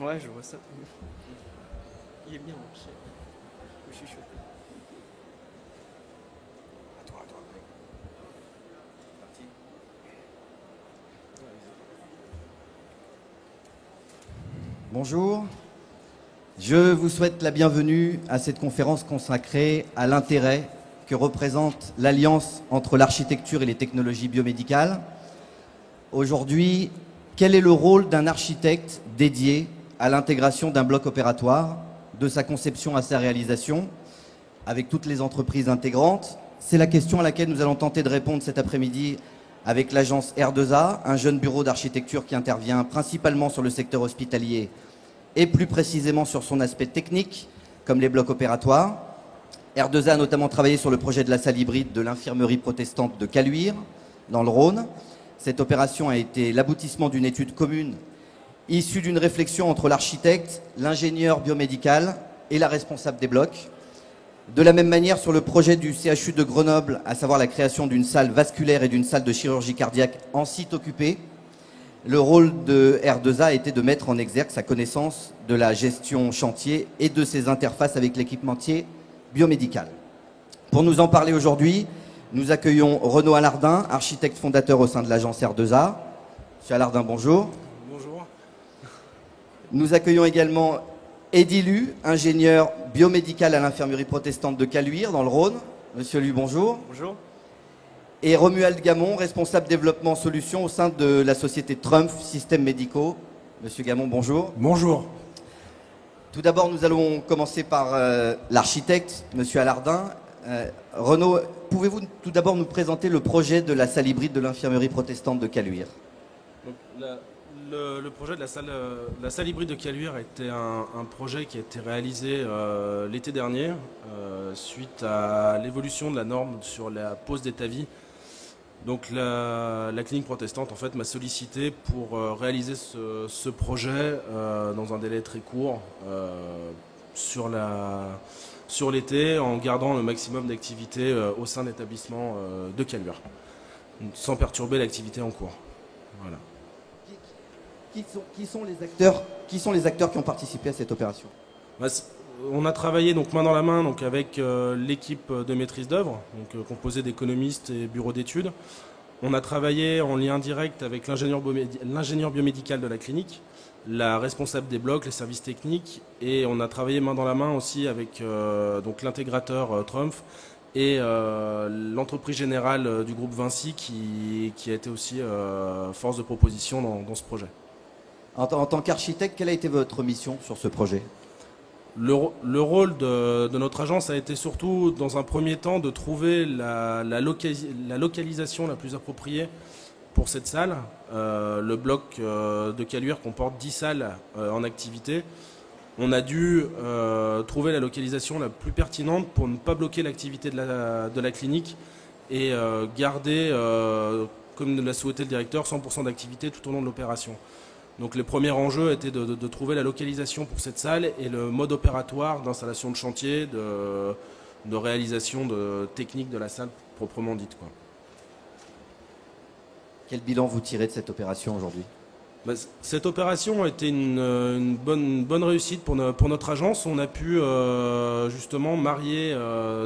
Ouais, je vois ça. Il est bien, mon chien. Je suis chaud. À toi. Parti. Bonjour, je vous souhaite la bienvenue à cette conférence consacrée à l'intérêt que représente l'alliance entre l'architecture et les technologies biomédicales. Aujourd'hui, quel est le rôle d'un architecte dédié à l'intégration d'un bloc opératoire, de sa conception à sa réalisation, avec toutes les entreprises intégrantes? C'est la question à laquelle nous allons tenter de répondre cet après-midi avec l'agence R2A, un jeune bureau d'architecture qui intervient principalement sur le secteur hospitalier et plus précisément sur son aspect technique, comme les blocs opératoires. R2A a notamment travaillé sur le projet de la salle hybride de l'infirmerie protestante de Caluire, dans le Rhône. Cette opération a été l'aboutissement d'une étude commune issue d'une réflexion entre l'architecte, l'ingénieur biomédical et la responsable des blocs. De la même manière, sur le projet du CHU de Grenoble, à savoir la création d'une salle vasculaire et d'une salle de chirurgie cardiaque en site occupé, le rôle de R2A a été de mettre en exergue sa connaissance de la gestion chantier et de ses interfaces avec l'équipementier biomédical. Pour nous en parler aujourd'hui, nous accueillons Renaud Alardin, architecte fondateur au sein de l'agence R2A. Monsieur Alardin, bonjour. Bonjour. Nous accueillons également Eddy Lu, ingénieur biomédical à l'infirmerie protestante de Caluire, dans le Rhône. Monsieur Lu, bonjour. Bonjour. Et Romuald Gamon, responsable développement solutions au sein de la société Trumpf Systèmes Médicaux. Monsieur Gamon, bonjour. Bonjour. Tout d'abord, nous allons commencer par l'architecte, monsieur Alardin. Renaud, pouvez-vous tout d'abord nous présenter le projet de la salle hybride de l'infirmerie protestante de Caluire? Donc, le projet de la salle hybride de Caluire était un projet qui a été réalisé l'été dernier suite à l'évolution de la norme sur la pose d'état-vie. Donc la clinique protestante en fait m'a sollicité pour réaliser ce projet dans un délai très court sur l'été, en gardant le maximum d'activité au sein de l'établissement de Caluire, sans perturber l'activité en cours. Voilà. Qui sont les acteurs qui ont participé à cette opération? On a travaillé donc main dans la main donc avec l'équipe de maîtrise d'œuvre, composée d'économistes et bureaux d'études. On a travaillé en lien direct avec l'ingénieur biomédical de la clinique, la responsable des blocs, les services techniques, et on a travaillé main dans la main aussi avec donc l'intégrateur Trumpf et l'entreprise générale du groupe Vinci qui a été aussi force de proposition dans ce projet. En tant qu'architecte, quelle a été votre mission sur ce projet? Le rôle de notre agence a été surtout, dans un premier temps, de trouver la localisation la plus appropriée pour cette salle. Le bloc de Caluire comporte 10 salles en activité. On a dû trouver la localisation la plus pertinente pour ne pas bloquer l'activité de la clinique et garder, comme l'a souhaité le directeur, 100% d'activité tout au long de l'opération. Donc les premiers enjeux étaient de trouver la localisation pour cette salle et le mode opératoire d'installation de chantier, de réalisation technique de la salle proprement dite, quoi. Quel bilan vous tirez de cette opération aujourd'hui? Cette opération a été une bonne réussite pour notre agence. On a pu justement marier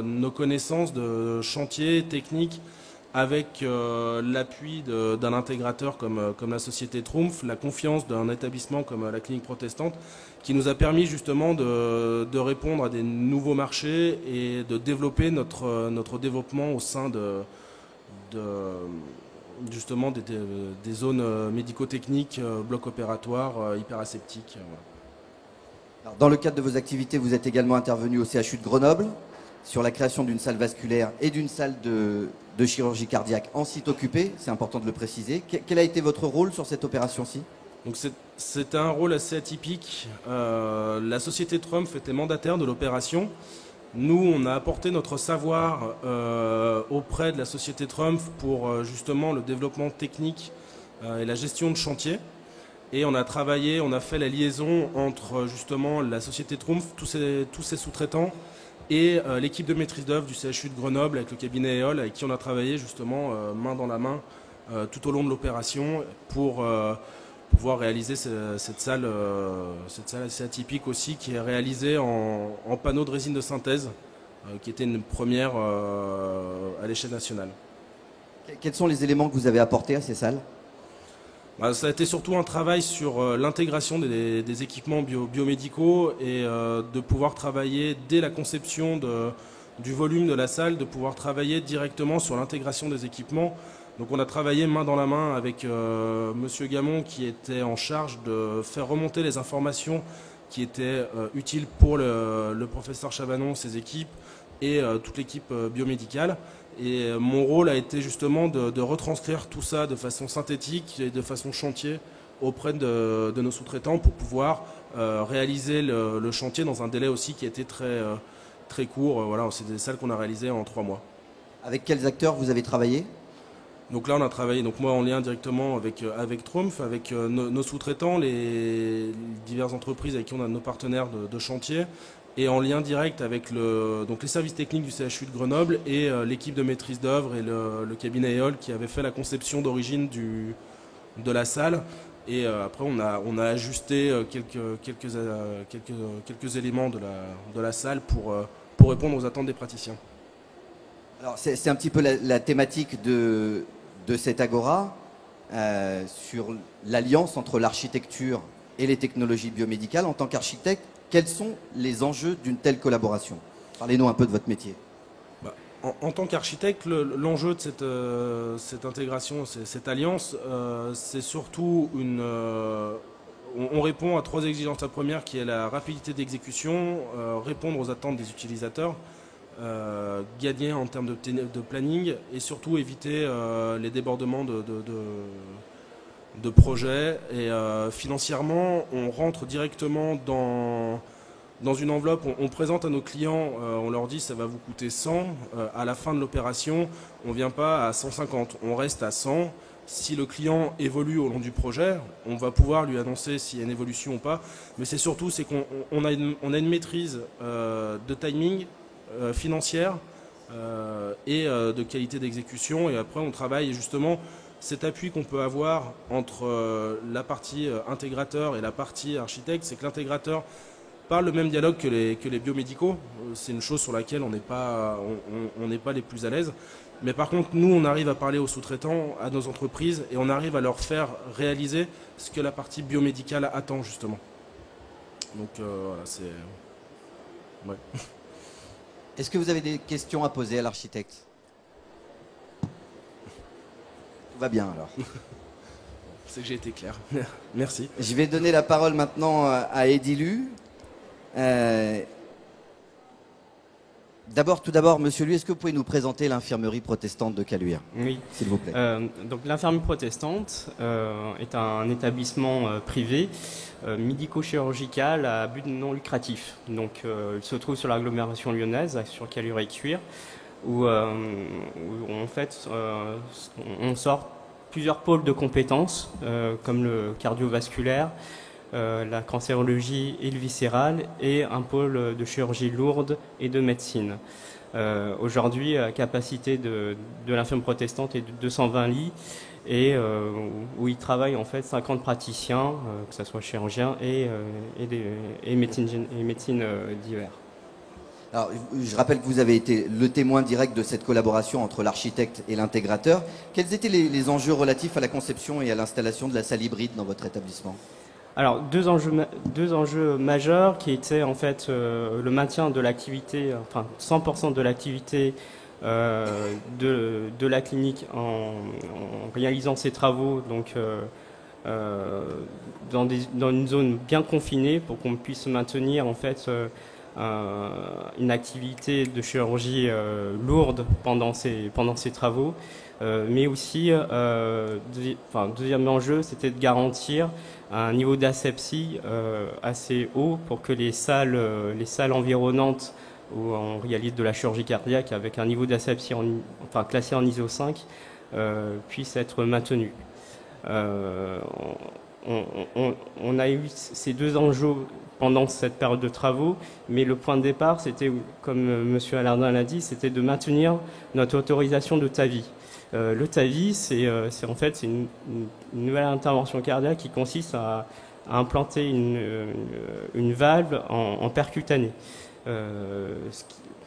nos connaissances de chantier technique avec l'appui d'un intégrateur comme la société Trumpf, la confiance d'un établissement comme la clinique protestante, qui nous a permis justement de répondre à des nouveaux marchés et de développer notre développement au sein justement des zones médico-techniques, blocs opératoires, hyperaseptiques. Alors, dans le cadre de vos activités, vous êtes également intervenu au CHU de Grenoble sur la création d'une salle vasculaire et d'une salle de chirurgie cardiaque en site occupé, c'est important de le préciser. Quel a été votre rôle sur cette opération-ci? Donc c'est un rôle assez atypique. La société Trumpf était mandataire de l'opération. Nous, on a apporté notre savoir auprès de la société Trumpf pour justement le développement technique et la gestion de chantier. Et on a travaillé, on a fait la liaison entre justement la société Trumpf, tous ses sous-traitants, et l'équipe de maîtrise d'œuvre du CHU de Grenoble avec le cabinet EOL, avec qui on a travaillé justement main dans la main tout au long de l'opération pour pouvoir réaliser cette salle assez atypique aussi, qui est réalisée en panneaux de résine de synthèse, qui était une première à l'échelle nationale. Quels sont les éléments que vous avez apportés à ces salles? Ça a été surtout un travail sur l'intégration des équipements biomédicaux et de pouvoir travailler dès la conception du volume de la salle, de pouvoir travailler directement sur l'intégration des équipements. Donc on a travaillé main dans la main avec Monsieur Gamon, qui était en charge de faire remonter les informations qui étaient utiles pour le professeur Chavanon, ses équipes et toute l'équipe biomédicale. Et mon rôle a été justement de retranscrire tout ça de façon synthétique et de façon chantier auprès de nos sous-traitants pour pouvoir réaliser le chantier dans un délai aussi qui a été très court. Voilà, c'est des salles qu'on a réalisées en 3 mois. Avec quels acteurs vous avez travaillé? Donc là, on a travaillé, donc moi en lien directement avec Trumpf, avec nos sous-traitants, les diverses entreprises avec qui on a nos partenaires de chantier, et en lien direct avec donc les services techniques du CHU de Grenoble et l'équipe de maîtrise d'œuvre et le cabinet EOL qui avait fait la conception d'origine de la salle. Et après, on a ajusté quelques éléments de la salle pour répondre aux attentes des praticiens. Alors, c'est un petit peu la thématique de cette agora, sur l'alliance entre l'architecture et les technologies biomédicales. En tant qu'architecte, quels sont les enjeux d'une telle collaboration? Parlez-nous un peu de votre métier. En tant qu'architecte, l'enjeu de cette intégration, cette alliance, c'est surtout on répond à 3 exigences. La première qui est la rapidité d'exécution, répondre aux attentes des utilisateurs, gagner en termes de planning et surtout éviter les débordements de projets. Et financièrement, on rentre directement dans une enveloppe, on présente à nos clients, on leur dit ça va vous coûter 100, à la fin de l'opération, on ne vient pas à 150, on reste à 100. Si le client évolue au long du projet, on va pouvoir lui annoncer s'il y a une évolution ou pas. Mais c'est surtout qu'on a une maîtrise de timing, financière et de qualité d'exécution. Et après, on travaille justement cet appui qu'on peut avoir entre la partie intégrateur et la partie architecte. C'est que l'intégrateur parle le même dialogue que les biomédicaux. C'est une chose sur laquelle on n'est pas les plus à l'aise. Mais par contre, nous, on arrive à parler aux sous-traitants, à nos entreprises, et on arrive à leur faire réaliser ce que la partie biomédicale attend, justement. Donc, voilà, c'est... Ouais. Est-ce que vous avez des questions à poser à l'architecte? Tout va bien, alors. C'est que j'ai été clair. Merci. Je vais donner la parole maintenant à Edilu. Tout d'abord, Monsieur Lu, est-ce que vous pouvez nous présenter l'infirmerie protestante de Caluire? Oui. S'il vous plaît. Donc l'infirmerie protestante est un étabbissement privé médico-chirurgical à but non lucratif. Donc il se trouve sur l'agglomération lyonnaise, sur Caluire et Cuire, où en fait on sort plusieurs pôles de compétences comme le cardiovasculaire, la cancérologie et le viscéral, et un pôle de chirurgie lourde et de médecine. Aujourd'hui, la capacité de l'infirmerie protestante est de 220 lits, et où il travaille en fait 50 praticiens, que ce soit chirurgiens et médecine divers. Alors, je rappelle que vous avez été le témoin direct de cette collaboration entre l'architecte et l'intégrateur. Quels étaient les enjeux relatifs à la conception et à l'installation de la salle hybride dans votre établissement? Alors, deux enjeux majeurs qui étaient en fait le maintien de l'activité, enfin 100% de l'activité de la clinique en réalisant ces travaux, donc dans une zone bien confinée pour qu'on puisse maintenir en fait une activité de chirurgie lourde pendant ces travaux. Mais aussi, deuxième enjeu, c'était de garantir un niveau d'asepsie assez haut pour que les salles environnantes où on réalise de la chirurgie cardiaque avec un niveau d'asepsie classé en ISO 5 puissent être maintenus. On a eu ces deux enjeux pendant cette période de travaux, mais le point de départ, c'était, comme M. Alardin l'a dit, c'était de maintenir notre autorisation de TAVI. Le TAVI, c'est en fait c'est une nouvelle intervention cardiaque qui consiste à implanter une valve en percutanée.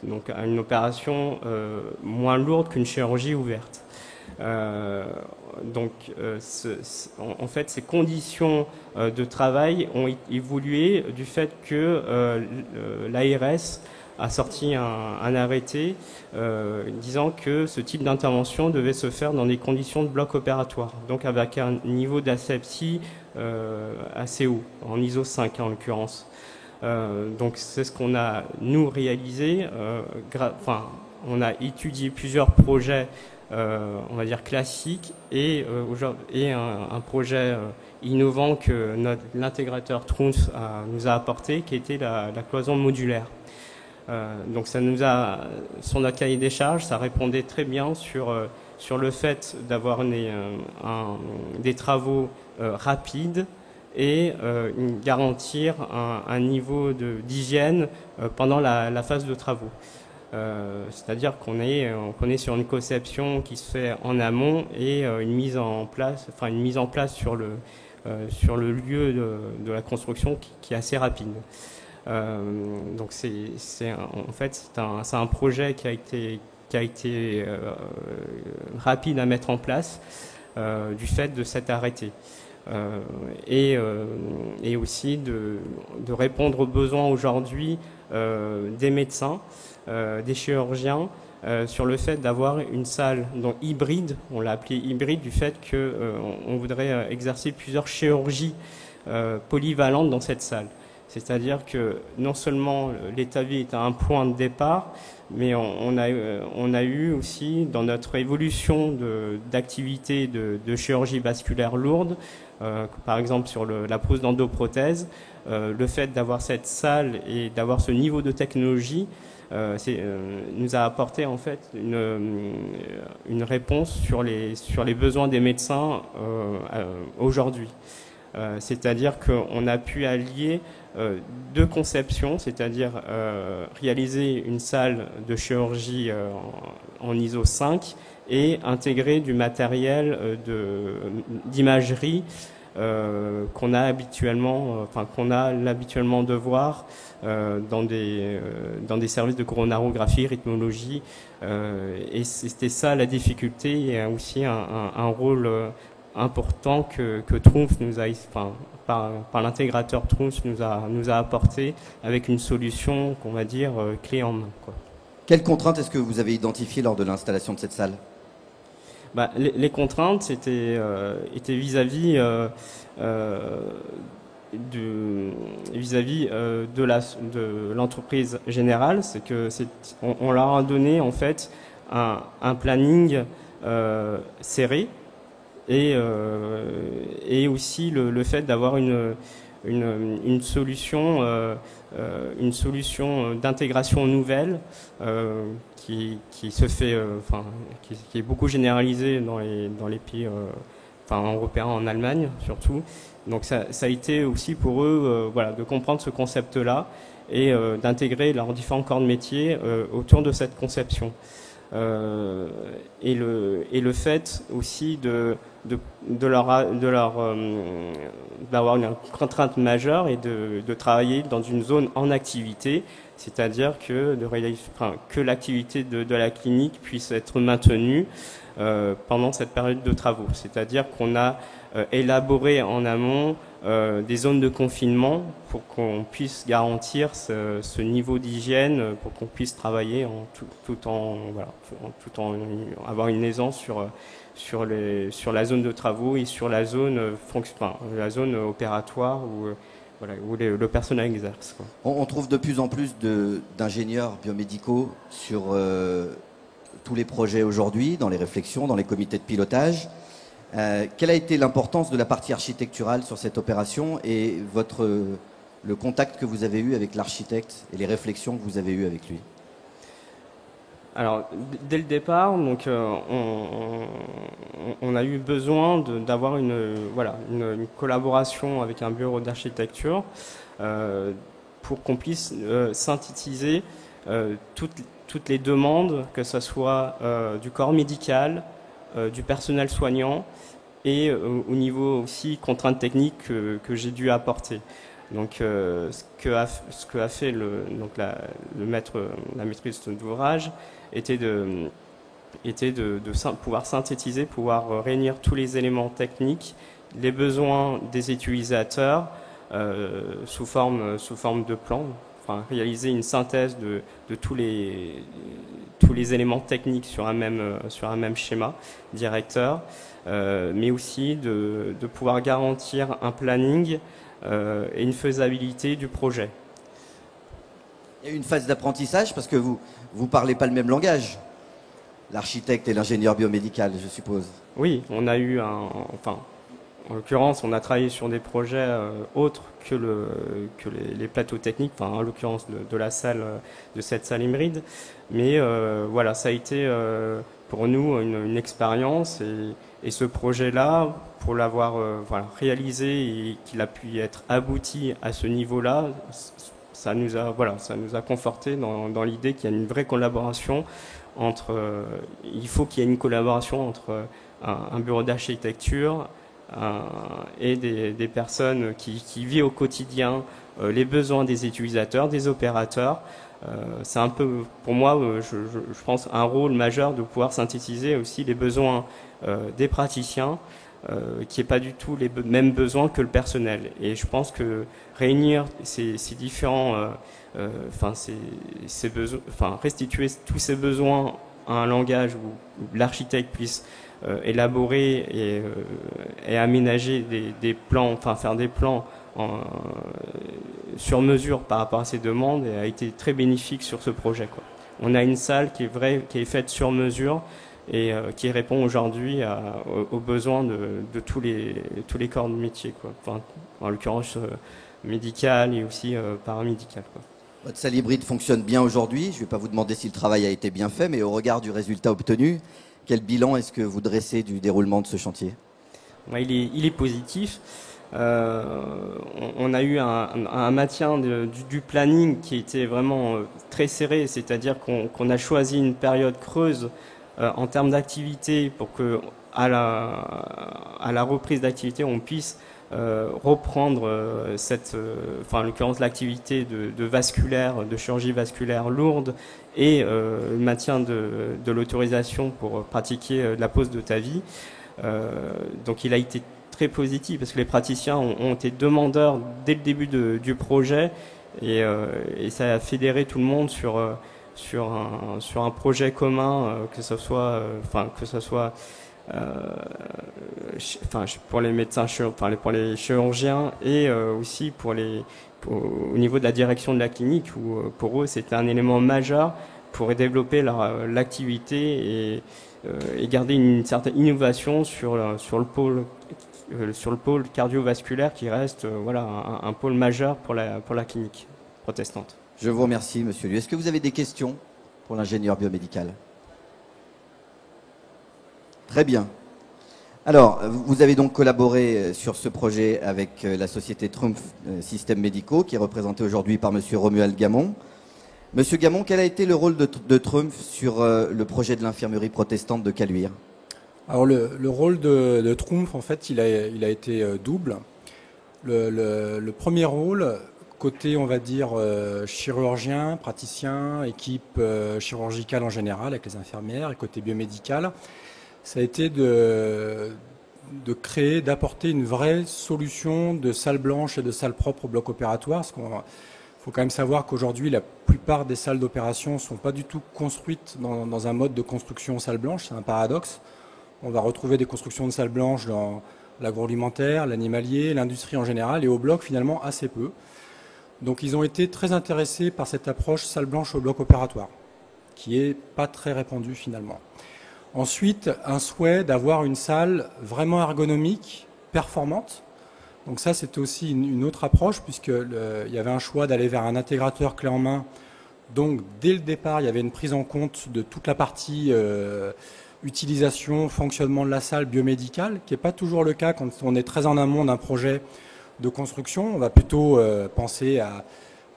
Donc une opération moins lourde qu'une chirurgie ouverte. En fait, ces conditions de travail ont évolué du fait que l'ARS a sorti un arrêté disant que ce type d'intervention devait se faire dans des conditions de bloc opératoire, donc avec un niveau d'asepsie assez haut, en ISO 5 en l'occurrence. Donc c'est ce qu'on a nous réalisé. On a étudié plusieurs projets, on va dire classiques, et un projet innovant que l'intégrateur Trumpf nous a apporté, qui était la cloison modulaire. Donc ça nous a, sur notre cahier des charges, ça répondait très bien sur le fait d'avoir des travaux rapides et garantir un niveau d'hygiène pendant la phase de travaux. C'est-à-dire qu'on est sur une conception qui se fait en amont et une mise en place sur le lieu de la construction qui est assez rapide. Donc c'est un projet qui a été rapide à mettre en place du fait de cet arrêté. Et aussi de répondre aux besoins aujourd'hui des médecins, des chirurgiens, sur le fait d'avoir une salle donc hybride, on l'a appelée hybride du fait qu'on voudrait exercer plusieurs chirurgies polyvalentes dans cette salle. C'est-à-dire que non seulement l'État-vie est à un point de départ, mais on a eu aussi dans notre évolution d'activité de chirurgie vasculaire lourde, par exemple sur la pose d'endoprothèse, le fait d'avoir cette salle et d'avoir ce niveau de technologie nous a apporté en fait une réponse sur les besoins des médecins aujourd'hui. C'est-à-dire qu'on a pu allier deux conceptions, c'est-à-dire réaliser une salle de chirurgie en ISO 5 et intégrer du matériel d'imagerie qu'on a habituellement de voir dans des services de coronarographie, rythmologie, et c'était ça la difficulté et aussi un rôle important que Trumpf nous a, par l'intégrateur Trumpf nous a apporté avec une solution qu'on va dire clé en main, quoi. Quelles contraintes est-ce que vous avez identifiées lors de l'installation de cette salle ? Les contraintes étaient vis-à-vis de l'entreprise générale, c'est que on leur a donné en fait un planning serré et aussi le fait d'avoir une solution d'intégration nouvelle qui se fait, qui est beaucoup généralisée dans les pays européens, en Allemagne surtout. Donc ça a été aussi pour eux de comprendre ce concept-là et d'intégrer leurs différents corps de métier autour de cette conception. Et le fait aussi d'avoir une contrainte majeure et de travailler dans une zone en activité, c'est-à-dire que l'activité de la clinique puisse être maintenue pendant cette période de travaux. C'est-à-dire qu'on a élaboré en amont des zones de confinement pour qu'on puisse garantir ce niveau d'hygiène, pour qu'on puisse travailler tout en avoir une aisance sur la zone de travaux et sur la zone opératoire où le personnel exerce, quoi. On trouve de plus en plus d'ingénieurs biomédicaux sur tous les projets aujourd'hui, dans les réflexions, dans les comités de pilotage. Quelle a été l'importance de la partie architecturale sur cette opération et le contact que vous avez eu avec l'architecte et les réflexions que vous avez eues avec lui? Alors, dès le départ, donc, on a eu besoin d'avoir une collaboration avec un bureau d'architecture pour qu'on puisse synthétiser toutes les demandes, que ce soit du corps médical, du personnel soignant et au niveau aussi contraintes techniques que j'ai dû apporter. Donc ce que a fait le maître, la maîtrise d'ouvrage était de pouvoir synthétiser, pouvoir réunir tous les éléments techniques, les besoins des utilisateurs sous forme de plan, enfin réaliser une synthèse de tous les éléments techniques sur un même schéma directeur, mais aussi de pouvoir garantir un planning et une faisabilité du projet. Il y a une phase d'apprentissage parce que vous parlez pas le même langage, l'architecte et l'ingénieur biomédical, je suppose. Oui, on a eu en l'occurrence, on a travaillé sur des projets autres que les plateaux techniques, enfin, en l'occurrence de cette salle hybride. Mais voilà, ça a été pour nous une expérience et ce projet-là, pour l'avoir réalisé et qu'il a pu être abouti à ce niveau-là, ça nous a conforté dans l'idée qu'il y a une vraie collaboration il faut qu'il y ait une collaboration entre un bureau d'architecture et des personnes qui vivent au quotidien les besoins des utilisateurs, des opérateurs. C'est un peu, pour moi, je pense, un rôle majeur de pouvoir synthétiser aussi les besoins des praticiens, qui n'est pas du tout les mêmes besoins que le personnel. Et je pense que réunir ces différents, restituer tous ces besoins à un langage où l'architecte puisse élaborer et aménager des plans, enfin faire des plans sur mesure par rapport à ces demandes, et a été très bénéfique sur ce projet, quoi. On a une salle qui est faite sur mesure et qui répond aujourd'hui aux besoins de tous les corps de métier, quoi. Enfin, en l'occurrence médical et aussi paramédical, quoi. Votre salle hybride fonctionne bien aujourd'hui. Je ne vais pas vous demander si le travail a été bien fait, mais au regard du résultat obtenu, quel bilan est-ce que vous dressez du déroulement de ce chantier ? Il est positif. On a eu un maintien du planning qui était vraiment très serré, c'est-à-dire qu'on a choisi une période creuse en termes d'activité pour que à la reprise d'activité on puisse reprendre en l'occurrence l'activité de vasculaire, de chirurgie vasculaire lourde et le maintien de l'autorisation pour pratiquer de la pose de TAVI. Donc il a été très positif parce que les praticiens ont été demandeurs dès le début du projet et ça a fédéré tout le monde sur un projet commun, que ce soit pour les médecins, pour les chirurgiens et aussi au niveau de la direction de la clinique où pour eux c'était un élément majeur pour développer l'activité et garder une certaine innovation sur le pôle cardiovasculaire qui reste un pôle majeur pour la clinique protestante. Je vous remercie, Monsieur Liu. Est-ce que vous avez des questions pour l'ingénieur biomédical ? Très bien. Alors, vous avez donc collaboré sur ce projet avec la société Trumpf Systèmes Médicaux, qui est représentée aujourd'hui par Monsieur Romuald Gamon. Monsieur Gamon, quel a été le rôle de Trumpf sur le projet de l'infirmerie protestante de Caluire ? Alors le rôle de Trumpf, en fait, il a été double. Le premier rôle, côté, on va dire, chirurgien, praticien, équipe chirurgicale en général, avec les infirmières, et côté biomédical, ça a été de créer, d'apporter une vraie solution de salle blanche et de salle propre au bloc opératoire. Parce qu'il faut quand même savoir qu'aujourd'hui, la plupart des salles d'opération ne sont pas du tout construites dans un mode de construction salle blanche. C'est un paradoxe. On va retrouver des constructions de salles blanches dans l'agroalimentaire, l'animalier, l'industrie en général, et au bloc, finalement, assez peu. Donc, ils ont été très intéressés par cette approche salle blanche au bloc opératoire, qui n'est pas très répandue, finalement. Ensuite, un souhait d'avoir une salle vraiment ergonomique, performante. Donc ça, c'était aussi une autre approche, puisqu'il y avait un choix d'aller vers un intégrateur clé en main. Donc, dès le départ, il y avait une prise en compte de toute la partie utilisation, fonctionnement de la salle biomédicale, qui n'est pas toujours le cas quand on est très en amont d'un projet de construction. On va plutôt penser à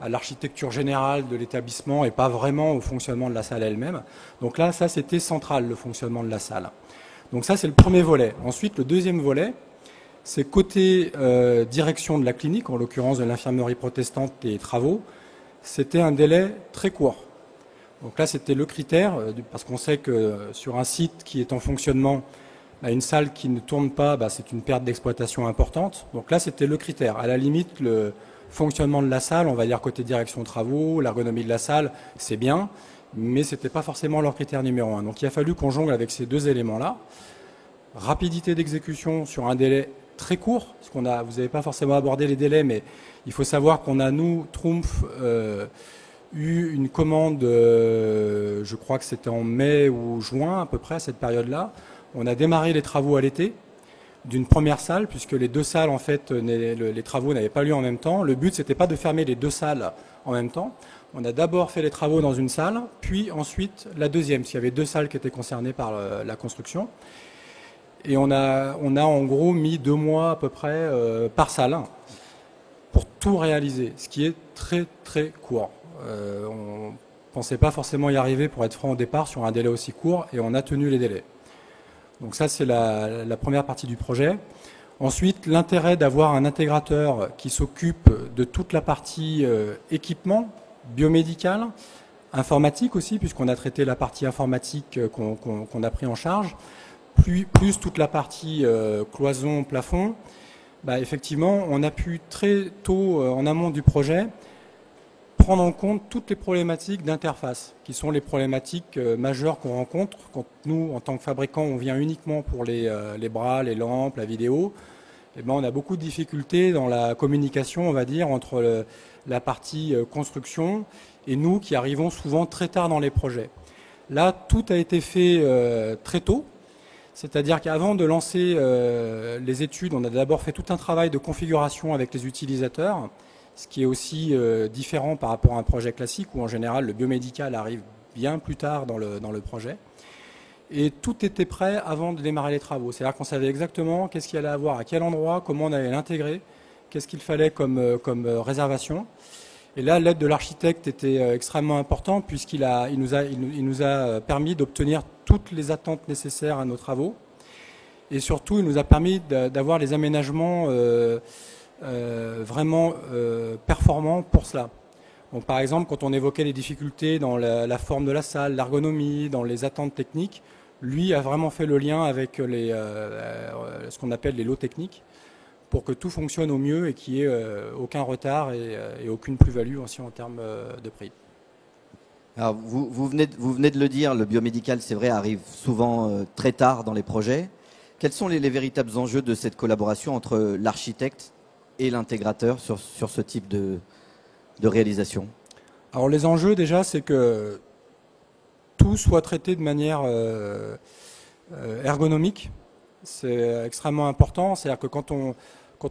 l'architecture générale de l'établissement et pas vraiment au fonctionnement de la salle elle-même. Donc là, ça, c'était central, le fonctionnement de la salle. Donc ça, c'est le premier volet. Ensuite, le deuxième volet, c'est côté direction de la clinique, en l'occurrence de l'infirmerie protestante et travaux, c'était un délai très court. Donc là, c'était le critère, parce qu'on sait que sur un site qui est en fonctionnement, une salle qui ne tourne pas, c'est une perte d'exploitation importante. Donc là, c'était le critère. À la limite, le fonctionnement de la salle, on va dire côté direction travaux, l'ergonomie de la salle, c'est bien, mais ce n'était pas forcément leur critère numéro un. Donc il a fallu qu'on jongle avec ces deux éléments-là. Rapidité d'exécution sur un délai très court, parce vous n'avez pas forcément abordé les délais, mais il faut savoir qu'on a, nous, Trumpf, eu une commande, je crois que c'était en mai ou juin à peu près, à cette période-là. On a démarré les travaux à l'été d'une première salle, puisque les deux salles, en fait, les travaux n'avaient pas lieu en même temps. Le but, c'était pas de fermer les deux salles en même temps. On a d'abord fait les travaux dans une salle, puis ensuite la deuxième, parce qu'il y avait deux salles qui étaient concernées par la construction. Et on a en gros mis 2 mois à peu près par salle pour tout réaliser, ce qui est très très court. On ne pensait pas forcément y arriver, pour être franc, au départ sur un délai aussi court, et on a tenu les délais. Donc ça, c'est la première partie du projet. Ensuite, l'intérêt d'avoir un intégrateur qui s'occupe de toute la partie équipement, biomédical, informatique aussi, puisqu'on a traité la partie informatique qu'on a pris en charge, plus toute la partie cloison, plafond. Effectivement, on a pu très tôt, en amont du projet, prendre en compte toutes les problématiques d'interface, qui sont les problématiques majeures qu'on rencontre quand nous, en tant que fabricants, on vient uniquement pour les bras, les lampes, la vidéo. On a beaucoup de difficultés dans la communication, on va dire, entre la partie construction et nous qui arrivons souvent très tard dans les projets. Là, tout a été fait très tôt, c'est-à-dire qu'avant de lancer les études, on a d'abord fait tout un travail de configuration avec les utilisateurs, ce qui est aussi différent par rapport à un projet classique où en général le biomédical arrive bien plus tard dans le projet. Et tout était prêt avant de démarrer les travaux. C'est-à-dire qu'on savait exactement qu'est-ce qu'il allait avoir, à quel endroit, comment on allait l'intégrer, qu'est-ce qu'il fallait comme réservation. Et là, l'aide de l'architecte était extrêmement importante puisqu'il nous a permis d'obtenir toutes les attentes nécessaires à nos travaux. Et surtout, il nous a permis d'avoir les aménagements vraiment performants pour cela. Donc, par exemple, quand on évoquait les difficultés dans la forme de la salle, l'ergonomie, dans les attentes techniques, lui a vraiment fait le lien avec ce qu'on appelle les lots techniques pour que tout fonctionne au mieux et qu'il n'y ait aucun retard et aucune plus-value aussi en termes de prix. Alors, vous venez de le dire, le biomédical, c'est vrai, arrive souvent très tard dans les projets. Quels sont les véritables enjeux de cette collaboration entre l'architecte et l'intégrateur sur ce type de réalisation? Alors les enjeux déjà, c'est que tout soit traité de manière ergonomique. C'est extrêmement important. C'est-à-dire que quand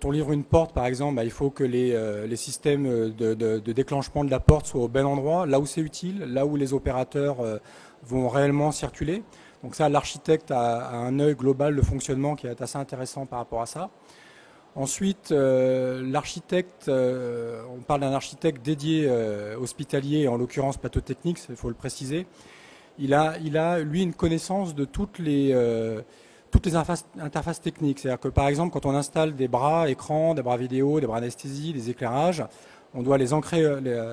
on livre une porte, par exemple, il faut que les systèmes de déclenchement de la porte soient au bon endroit, là où c'est utile, là où les opérateurs vont réellement circuler. Donc ça, l'architecte a un œil global de fonctionnement qui est assez intéressant par rapport à ça. Ensuite, l'architecte, on parle d'un architecte dédié hospitalier, en l'occurrence plateau technique, il faut le préciser. Il a lui une connaissance de toutes les interfaces techniques. C'est-à-dire que par exemple, quand on installe des bras écrans, des bras vidéo, des bras anesthésie, des éclairages, on doit les ancrer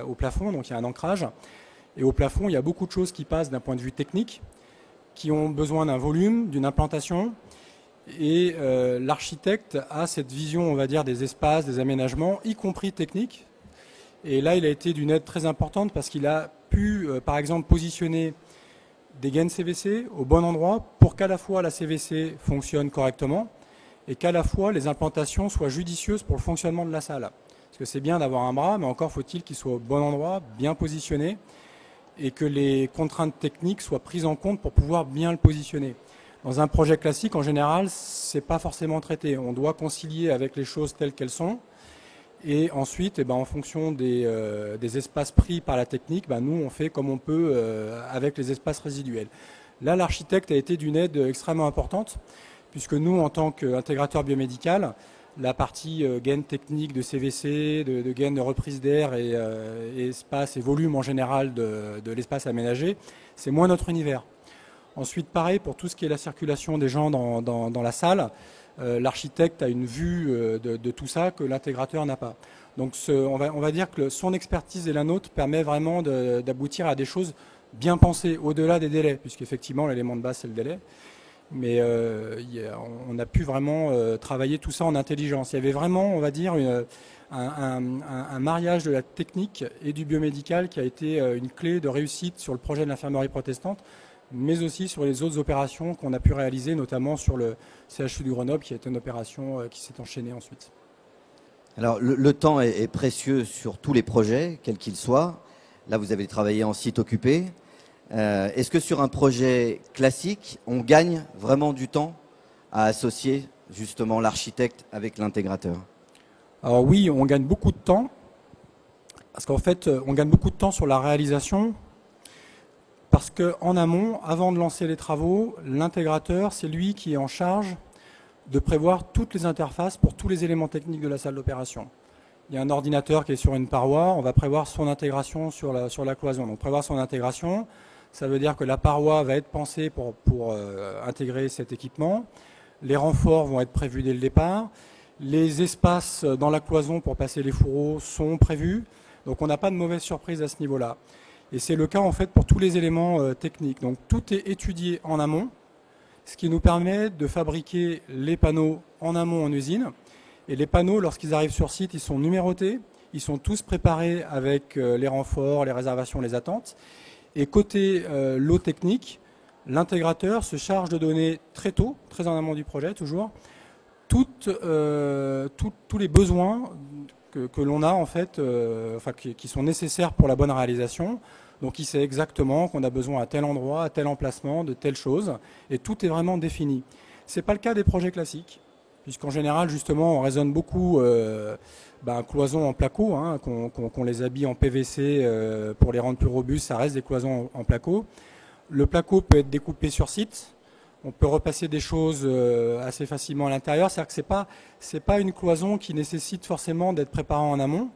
au plafond, donc il y a un ancrage. Et au plafond, il y a beaucoup de choses qui passent d'un point de vue technique, qui ont besoin d'un volume, d'une implantation. Et l'architecte a cette vision, on va dire, des espaces, des aménagements, y compris techniques. Et là, il a été d'une aide très importante parce qu'il a pu, par exemple, positionner des gaines CVC au bon endroit pour qu'à la fois la CVC fonctionne correctement et qu'à la fois les implantations soient judicieuses pour le fonctionnement de la salle. Parce que c'est bien d'avoir un bras, mais encore faut-il qu'il soit au bon endroit, bien positionné, et que les contraintes techniques soient prises en compte pour pouvoir bien le positionner. Dans un projet classique, en général, c'est pas forcément traité. On doit concilier avec les choses telles qu'elles sont. Et ensuite, en fonction des espaces pris par la technique, nous, on fait comme on peut avec les espaces résiduels. Là, l'architecte a été d'une aide extrêmement importante, puisque nous, en tant qu'intégrateur biomédical, la partie gaine technique de CVC, de gaine de reprise d'air et espace et volume en général de l'espace aménagé, c'est moins notre univers. Ensuite, pareil, pour tout ce qui est la circulation des gens dans la salle, l'architecte a une vue de tout ça que l'intégrateur n'a pas. Donc on va dire que son expertise et la nôtre permet vraiment d'aboutir à des choses bien pensées, au-delà des délais, puisqu'effectivement l'élément de base c'est le délai. Mais on a pu vraiment travailler tout ça en intelligence. Il y avait vraiment, on va dire, un mariage de la technique et du biomédical qui a été une clé de réussite sur le projet de l'infirmerie protestante, mais aussi sur les autres opérations qu'on a pu réaliser, notamment sur le CHU du Grenoble, qui a été une opération qui s'est enchaînée ensuite. Alors, le temps est précieux sur tous les projets, quels qu'ils soient. Là, vous avez travaillé en site occupé. Est-ce que sur un projet classique, on gagne vraiment du temps à associer justement l'architecte avec l'intégrateur? Alors oui, on gagne beaucoup de temps, parce qu'en fait, on gagne beaucoup de temps sur la réalisation, parce qu'en amont, avant de lancer les travaux, l'intégrateur, c'est lui qui est en charge de prévoir toutes les interfaces pour tous les éléments techniques de la salle d'opération. Il y a un ordinateur qui est sur une paroi, on va prévoir son intégration sur la cloison. Donc prévoir son intégration, ça veut dire que la paroi va être pensée pour intégrer cet équipement. Les renforts vont être prévus dès le départ. Les espaces dans la cloison pour passer les fourreaux sont prévus. Donc on n'a pas de mauvaise surprise à ce niveau-là. Et c'est le cas en fait pour tous les éléments techniques. Donc tout est étudié en amont, ce qui nous permet de fabriquer les panneaux en amont en usine. Et les panneaux, lorsqu'ils arrivent sur site, ils sont numérotés. Ils sont tous préparés avec les renforts, les réservations, les attentes. Et côté lot technique, l'intégrateur se charge de donner très tôt, très en amont du projet toujours, tous les besoins que l'on a en fait, qui sont nécessaires pour la bonne réalisation. Donc il sait exactement qu'on a besoin à tel endroit, à tel emplacement, de telle chose, et tout est vraiment défini. Ce n'est pas le cas des projets classiques, puisqu'en général justement on raisonne beaucoup cloisons en placo, hein, qu'on les habille en PVC pour les rendre plus robustes, ça reste des cloisons en placo. Le placo peut être découpé sur site. On peut repasser des choses assez facilement à l'intérieur. C'est-à-dire que c'est pas une cloison qui nécessite forcément d'être préparée en amont,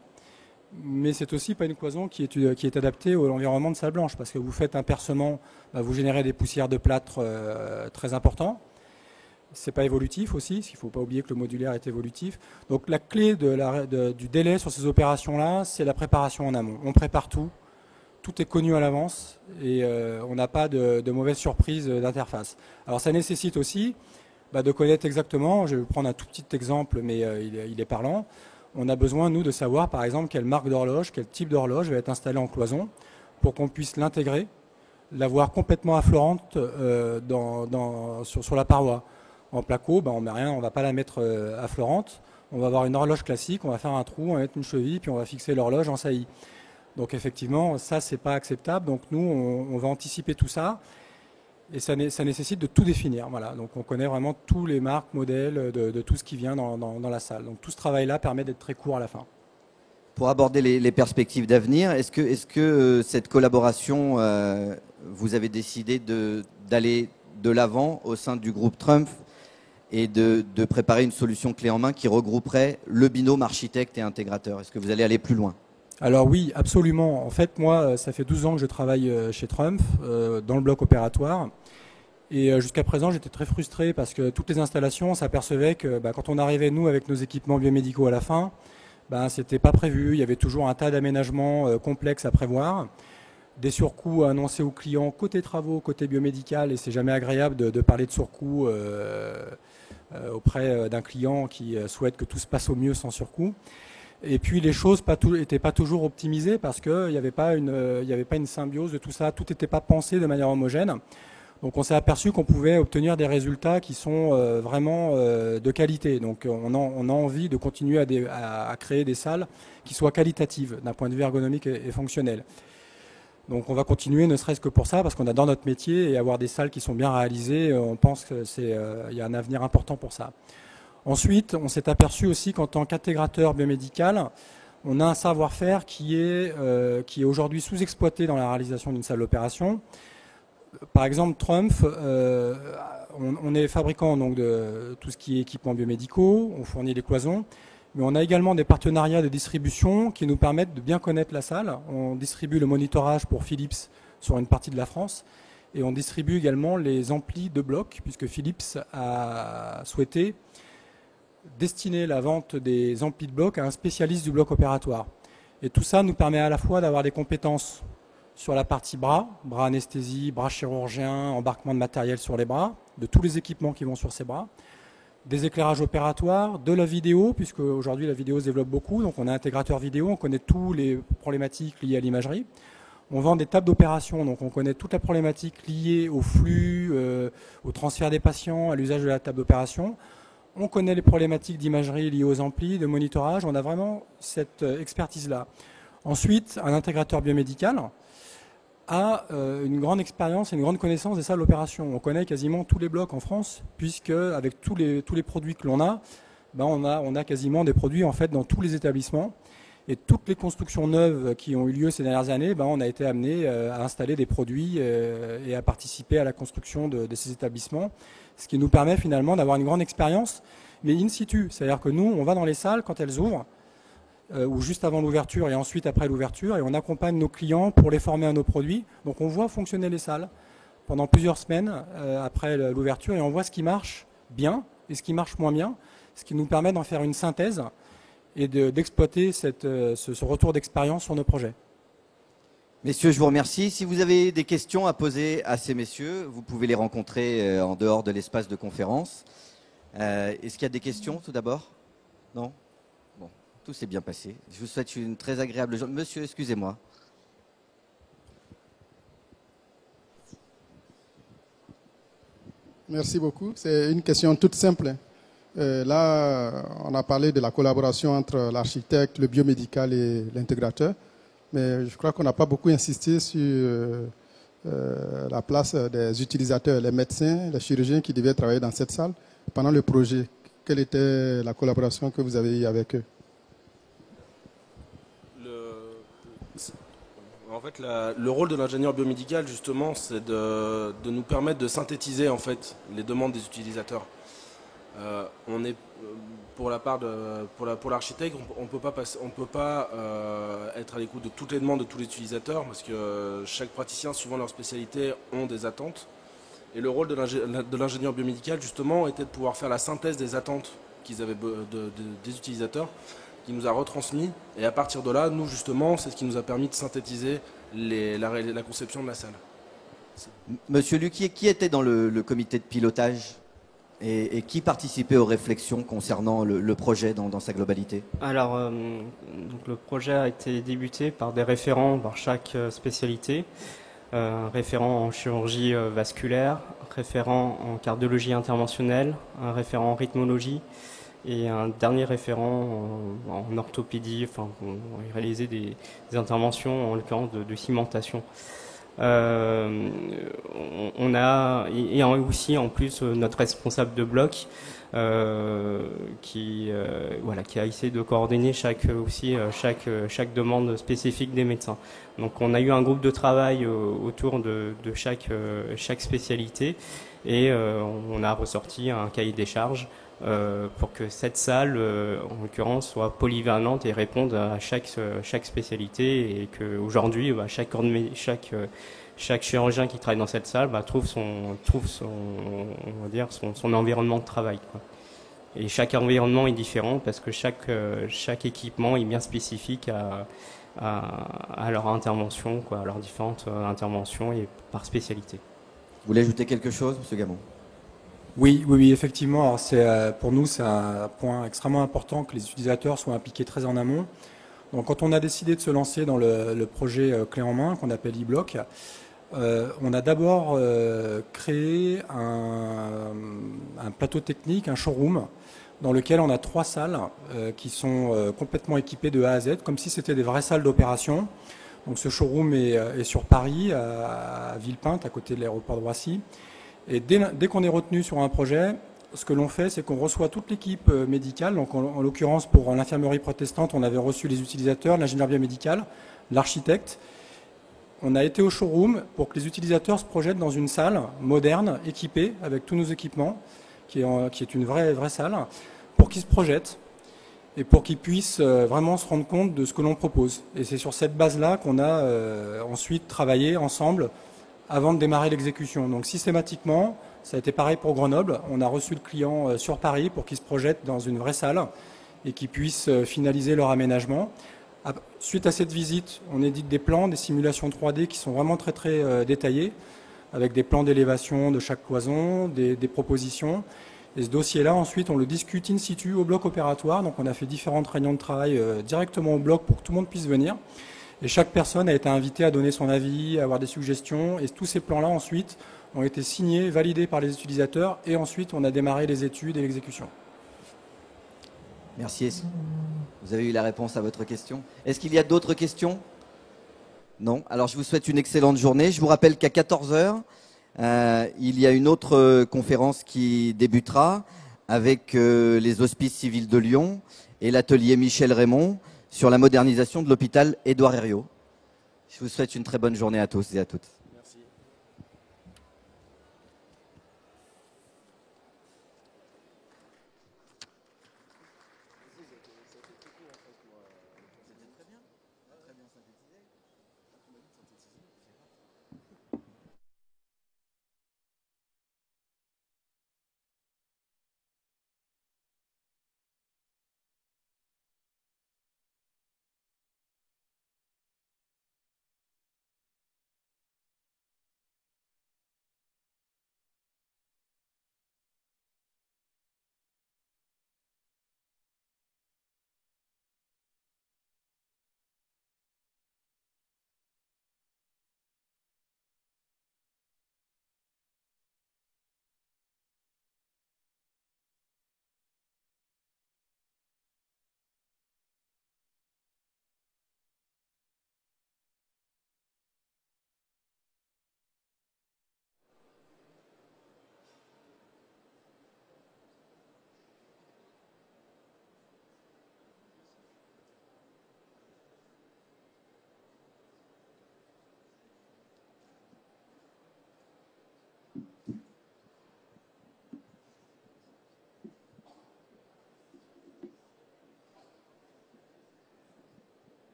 mais c'est aussi pas une cloison qui est adaptée à l'environnement de salle blanche, parce que vous faites un percement, vous générez des poussières de plâtre très importants. C'est pas évolutif aussi, parce qu'il ne faut pas oublier que le modulaire est évolutif. Donc la clé du délai sur ces opérations-là, c'est la préparation en amont. On prépare tout. Tout est connu à l'avance et on n'a pas de mauvaises surprises d'interface. Alors ça nécessite aussi de connaître exactement, je vais vous prendre un tout petit exemple mais il est parlant, on a besoin nous de savoir par exemple quelle marque d'horloge, quel type d'horloge va être installée en cloison pour qu'on puisse l'intégrer, l'avoir complètement affleurante sur la paroi. En placo, on met rien, on ne va pas la mettre affleurante, on va avoir une horloge classique, on va faire un trou, on va mettre une cheville puis on va fixer l'horloge en saillie. Donc effectivement, ça, c'est pas acceptable. Donc nous, on va anticiper tout ça. Et ça nécessite de tout définir. Voilà. Donc on connaît vraiment tous les marques, modèles de tout ce qui vient dans la salle. Donc tout ce travail-là permet d'être très court à la fin. Pour aborder les perspectives d'avenir, est-ce que cette collaboration, vous avez décidé d'aller de l'avant au sein du groupe TRUMPF et de préparer une solution clé en main qui regrouperait le binôme architecte et intégrateur? Est-ce que vous allez aller plus loin? Alors oui, absolument. En fait, moi, ça fait 12 ans que je travaille chez TRUMPF, dans le bloc opératoire. Et jusqu'à présent, j'étais très frustré parce que toutes les installations, on s'apercevait que quand on arrivait, nous, avec nos équipements biomédicaux à la fin, c'était pas prévu. Il y avait toujours un tas d'aménagements complexes à prévoir. Des surcoûts annoncés aux clients côté travaux, côté biomédical. Et c'est jamais agréable de parler de surcoûts auprès d'un client qui souhaite que tout se passe au mieux sans surcoût. Et puis les choses n'étaient pas toujours optimisées parce qu'il n'y avait pas une symbiose de tout ça, tout n'était pas pensé de manière homogène. Donc on s'est aperçu qu'on pouvait obtenir des résultats qui sont vraiment de qualité. Donc on a envie de continuer à créer des salles qui soient qualitatives d'un point de vue ergonomique et fonctionnel. Donc on va continuer ne serait-ce que pour ça parce qu'on adore notre métier et avoir des salles qui sont bien réalisées, on pense qu'il y a un avenir important pour ça. Ensuite, on s'est aperçu aussi qu'en tant qu'intégrateur biomédical, on a un savoir-faire qui est aujourd'hui sous-exploité dans la réalisation d'une salle d'opération. Par exemple, TRUMPF, on est fabricant donc, de tout ce qui est équipements biomédicaux, on fournit les cloisons, mais on a également des partenariats de distribution qui nous permettent de bien connaître la salle. On distribue le monitorage pour Philips sur une partie de la France. Et on distribue également les amplis de bloc, puisque Philips a souhaité destiner la vente des amplis de bloc à un spécialiste du bloc opératoire. Et tout ça nous permet à la fois d'avoir des compétences sur la partie bras anesthésie, bras chirurgien, embarquement de matériel sur les bras, de tous les équipements qui vont sur ces bras, des éclairages opératoires, de la vidéo, puisque aujourd'hui la vidéo se développe beaucoup, donc on a un intégrateur vidéo, on connaît toutes les problématiques liées à l'imagerie. On vend des tables d'opération, donc on connaît toute la problématique liée au flux, au transfert des patients, à l'usage de la table d'opération. On connaît les problématiques d'imagerie liées aux amplis, de monitorage, on a vraiment cette expertise-là. Ensuite, un intégrateur biomédical a une grande expérience et une grande connaissance des salles d'opération. On connaît quasiment tous les blocs en France, puisque avec tous les produits que l'on a, on a quasiment des produits en fait dans tous les établissements. Et toutes les constructions neuves qui ont eu lieu ces dernières années, on a été amené à installer des produits et à participer à la construction de ces établissements, ce qui nous permet finalement d'avoir une grande expérience, mais in situ. C'est-à-dire que nous, on va dans les salles quand elles ouvrent, ou juste avant l'ouverture et ensuite après l'ouverture, et on accompagne nos clients pour les former à nos produits. Donc on voit fonctionner les salles pendant plusieurs semaines après l'ouverture, et on voit ce qui marche bien et ce qui marche moins bien, ce qui nous permet d'en faire une synthèse et d'exploiter ce retour d'expérience sur nos projets. Messieurs, je vous remercie. Si vous avez des questions à poser à ces messieurs, vous pouvez les rencontrer en dehors de l'espace de conférence. Est-ce qu'il y a des questions tout d'abord? Non? Bon, tout s'est bien passé. Je vous souhaite une très agréable journée. Monsieur, excusez-moi. Merci beaucoup. C'est une question toute simple. Là, on a parlé de la collaboration entre l'architecte, le biomédical et l'intégrateur. Mais je crois qu'on n'a pas beaucoup insisté sur la place des utilisateurs, les médecins, les chirurgiens qui devaient travailler dans cette salle pendant le projet. Quelle était la collaboration que vous avez eue avec eux? En fait, le rôle de l'ingénieur biomédical, justement, c'est de nous permettre de synthétiser en fait les demandes des utilisateurs. On est pour l'architecte, on peut pas être à l'écoute de toutes les demandes de tous les utilisateurs parce que chaque praticien, suivant leur spécialité, ont des attentes. Et le rôle de l'ingénieur biomédical, justement, était de pouvoir faire la synthèse des attentes qu'ils avaient des utilisateurs, qui nous a retransmis. Et à partir de là, nous, justement, c'est ce qui nous a permis de synthétiser la conception de la salle. Monsieur Luquier, qui était dans le comité de pilotage et qui participait aux réflexions concernant le projet dans sa globalité? Alors, donc le projet a été débuté par des référents par chaque spécialité. Un référent en chirurgie vasculaire, référent en cardiologie interventionnelle, un référent en rythmologie et un dernier référent en orthopédie, enfin, on a réalisé des interventions en l'occurrence de cimentation. On a et aussi en plus notre responsable de bloc qui a essayé de coordonner chaque demande spécifique des médecins. Donc on a eu un groupe de travail autour de chaque spécialité et on a ressorti un cahier des charges pour que cette salle, en l'occurrence, soit polyvalente et réponde à chaque spécialité, et que aujourd'hui, chaque chirurgien qui travaille dans cette salle trouve son environnement de travail, quoi. Et chaque environnement est différent parce que chaque équipement est bien spécifique à leur intervention, quoi, à leurs différentes interventions et par spécialité. Vous voulez ajouter quelque chose, Monsieur Gamon? Oui, effectivement. Alors pour nous, c'est un point extrêmement important que les utilisateurs soient impliqués très en amont. Donc, quand on a décidé de se lancer dans le projet clé en main, qu'on appelle e-bloc, on a d'abord créé un plateau technique, un showroom, dans lequel on a 3 salles qui sont complètement équipées de A à Z, comme si c'était des vraies salles d'opération. Donc, ce showroom est sur Paris, à Villepinte, à côté de l'aéroport de Roissy. Et dès qu'on est retenu sur un projet, ce que l'on fait, c'est qu'on reçoit toute l'équipe médicale. Donc en l'occurrence, pour l'infirmerie protestante, on avait reçu les utilisateurs, l'ingénieur biomédical, l'architecte. On a été au showroom pour que les utilisateurs se projettent dans une salle moderne, équipée, avec tous nos équipements, qui est une vraie salle, pour qu'ils se projettent et pour qu'ils puissent vraiment se rendre compte de ce que l'on propose. Et c'est sur cette base-là qu'on a ensuite travaillé ensemble avant de démarrer l'exécution. Donc systématiquement, ça a été pareil pour Grenoble. On a reçu le client sur Paris pour qu'il se projette dans une vraie salle et qu'il puisse finaliser leur aménagement. Suite à cette visite, on édite des plans, des simulations 3D qui sont vraiment très très détaillées, avec des plans d'élévation de chaque cloison, des propositions. Et ce dossier-là, ensuite, on le discute in situ au bloc opératoire. Donc on a fait différentes réunions de travail directement au bloc pour que tout le monde puisse venir. Et chaque personne a été invitée à donner son avis, à avoir des suggestions. Et tous ces plans-là, ensuite, ont été signés, validés par les utilisateurs. Et ensuite, on a démarré les études et l'exécution. Merci. Vous avez eu la réponse à votre question. Est-ce qu'il y a d'autres questions? Non. Alors, je vous souhaite une excellente journée. Je vous rappelle qu'à 14 h, il y a une autre conférence qui débutera avec les Hospices civils de Lyon et l'atelier Michel Raymond sur la modernisation de l'hôpital Édouard Herriot. Je vous souhaite une très bonne journée à tous et à toutes. Merci.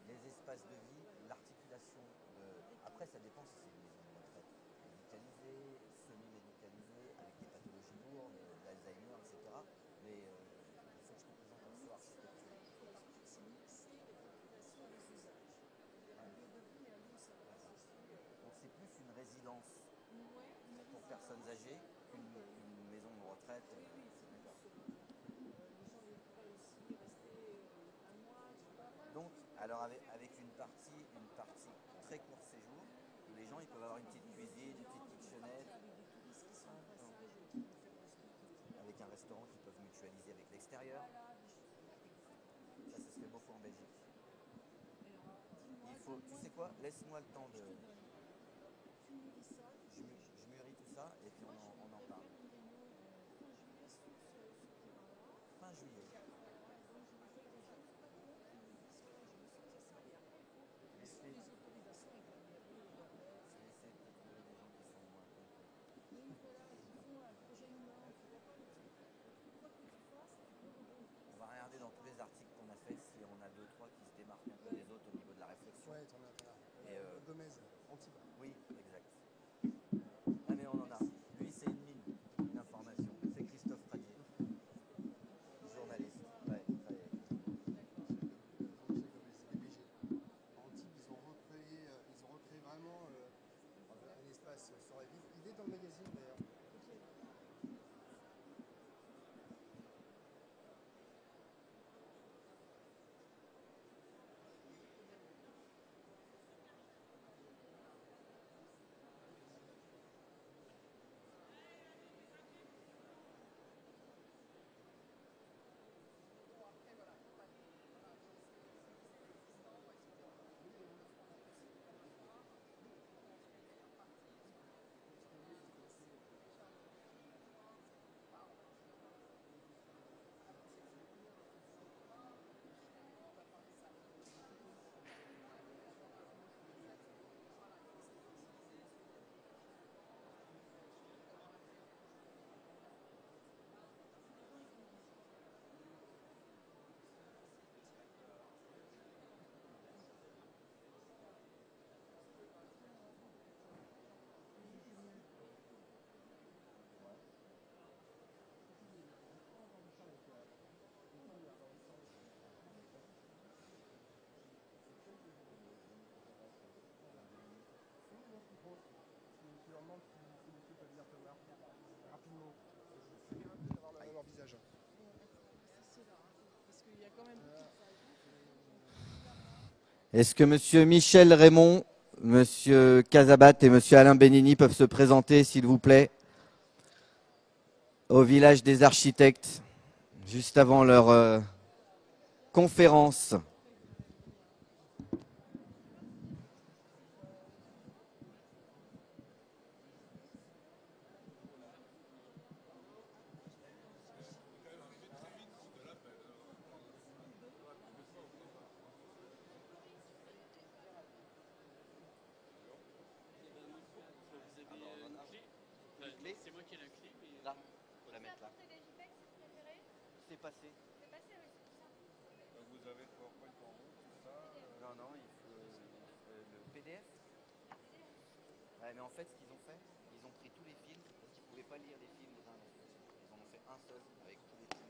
Les espaces de vie, l'articulation. Après, ça dépend si c'est une maison de retraite médicalisée, semi-médicalisée, avec des pathologies lourdes, l'Alzheimer, etc. Mais il faut que je te présente un soir. Donc c'est plus une résidence pour personnes âgées qu'une maison de retraite. Donc, alors avec une partie très court séjour, où les gens ils peuvent avoir une petite cuisine, une petite kitchenette, avec un restaurant qu'ils peuvent mutualiser avec l'extérieur. Ça se fait beaucoup en Belgique. Il faut, tu sais quoi, laisse-moi le temps de... Je mûris tout ça et puis on en parle. Fin juillet. Dans tous les articles qu'on a fait, si on a 2-3 qui se démarquent un peu des autres au niveau de la réflexion. Ouais, t'en as. Et Gomez. Est-ce que Monsieur Michel Raymond, Monsieur Casabat et Monsieur Alain Benigni peuvent se présenter, s'il vous plaît, au village des architectes, juste avant leur conférence. C'est passé. Donc vous avez le PowerPoint en haut, tout ça Non, il faut le PDF. Ouais, mais en fait, ce qu'ils ont fait, ils ont pris tous les films, parce qu'ils ne pouvaient pas lire les films les uns les autres. Ils en ont fait un seul avec tous les films.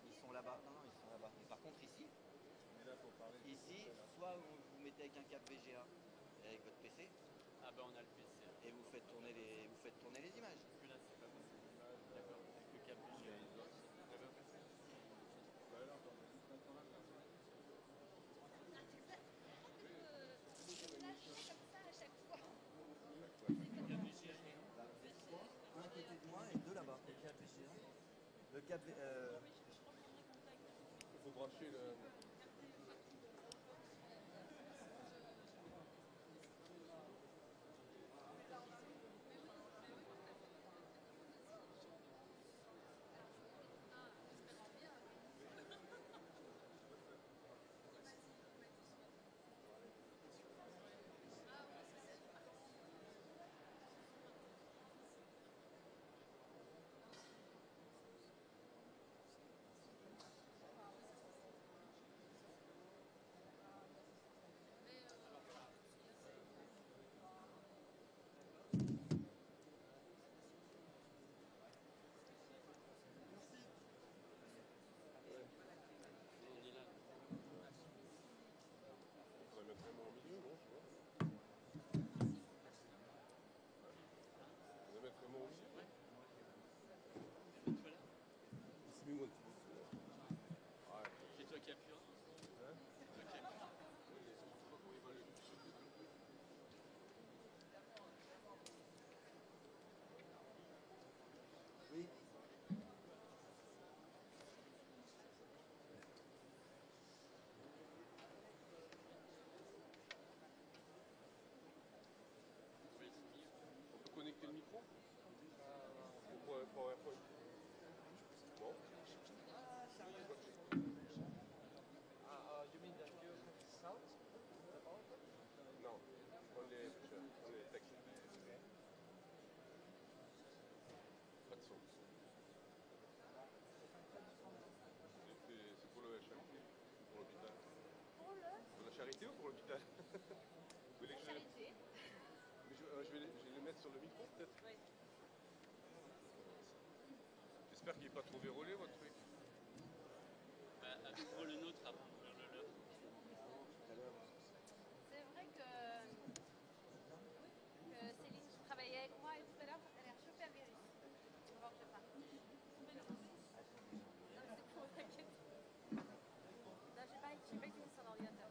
Ils sont là-bas. Non, ils sont là-bas. Mais par contre, ici, soit vous mettez avec un cap VGA et avec votre PC. Ah ben on a le PC. Et vous faites tourner les images. Parce que là, c'est pas possible. D'accord. Avec le cap VGA. Il faut brancher le... Connecter le micro pour PowerPoint. Bon. You mean that you have sound? No, only text. Pas de son. C'est pour la charité ou pour l'hôpital? Pour la charité ou pour l'hôpital? La charité. Je vais les mettre sur le micro peut-être. Oui. J'espère qu'il n'est pas trop vérolé votre truc. Ouvre le nôtre avant d'ouvrir le leur. C'est vrai que Céline qui travaillait avec moi tout à l'heure, elle a l'air super virus. On va voir que je parte. Non, c'est pour t'inquiète. Non, j'ai pas utilisé son ordinateur.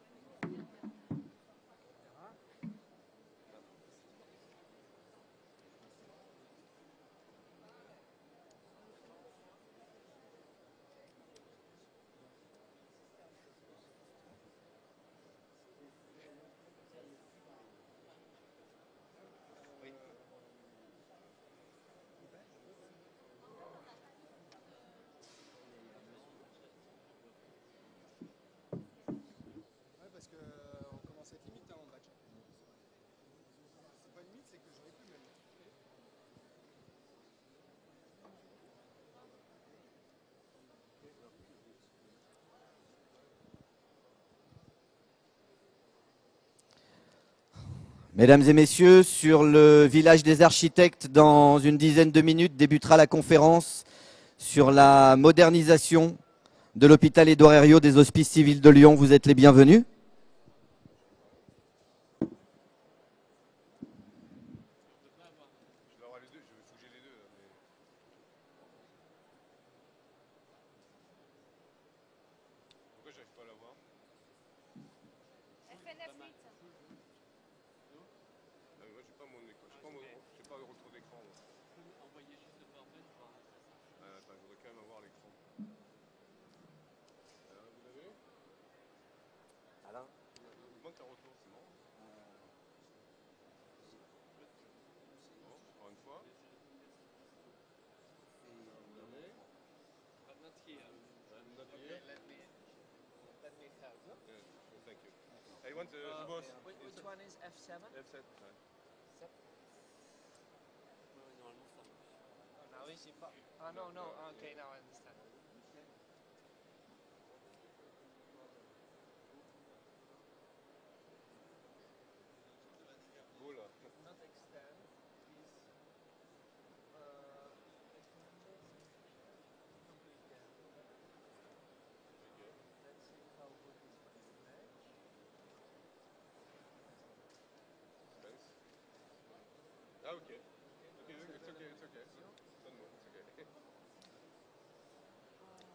Parce qu'on commence à être limite en badge. C'est pas limite, c'est que j'aurais plus même. Mesdames et messieurs, sur le village des architectes, dans une dizaine de minutes, débutera la conférence sur la modernisation de l'hôpital Édouard Herriot des Hospices civils de Lyon. Vous êtes les bienvenus. l'écran, moi, je sais pas retour d'écran. Moi. Envoyer juste le PowerPoint pour voir ça. Attends, je voudrais quand même avoir l'écran. Vous avez Alain. Montre ta retour, c'est bon. Bon, encore une fois. Vous avez Not here. Not here. Let me help. Yeah, thank you. I want the boss. Which one is F7? F7. Normalement ça marche. Oh, now is it? Oh, no, no. Okay, now I understand. Go là. Not extend is let's see how good is my image. Suspense. Ah ok. Ok, it's okay, it's okay. Donne-moi, it's okay.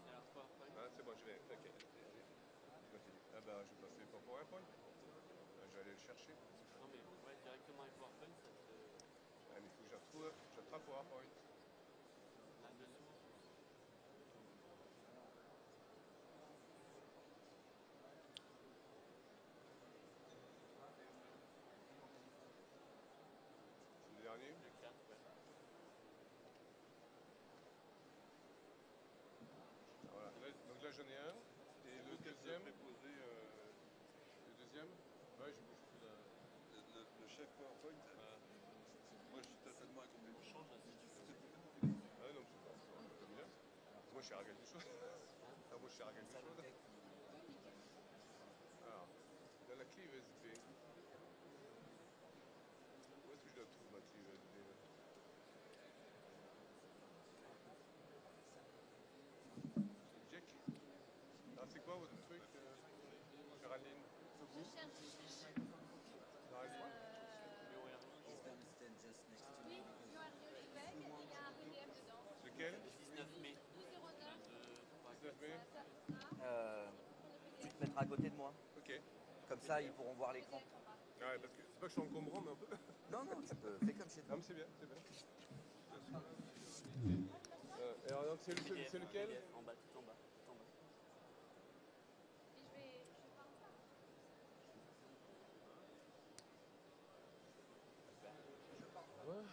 Alors PowerPoint. Ah, c'est bon, je vais. Ok. Continue. Ah bah, je vais passer pour PowerPoint. Je vais aller le chercher. Non mais ouais, directement avec PowerPoint, ça te... Ah, mais il faut que je retrouve. J'attrape PowerPoint. Là-dessous. C'est le dernier. Le 4, ouais. Voilà. Donc là, j'en ai un. Et le deuxième. Le deuxième. Ouais, je bouge plus là. Le chef PowerPoint, moi je suis totalement incompétent. On change là si tu veux. Ah non, c'est pas comme bien. Moi, je suis à quelque chose. Ah, moi, je suis à quelque chose. Alors, dans la clé USB. Où est-ce que je la trouve, ma clé USB là? Jack. Alors, c'est quoi votre truc, Géraldine? Je cherche. Géraldine? Oui, you are really big et il y a un PDF dedans. Lequel? 19 mai. 12,09 19 mai. Tu te mettras à côté de moi. Ok. Comme ça, ils pourront voir l'écran. Ouais, parce que c'est pas que je suis encombrant, mais un peu. Non, non, tu peux. Fais comme chez Non, toi. mais c'est bien, c'est bien. Et alors, donc, c'est lequel? En bas, tout en bas. Tout en bas. Et je vais pas en faire. Ouais.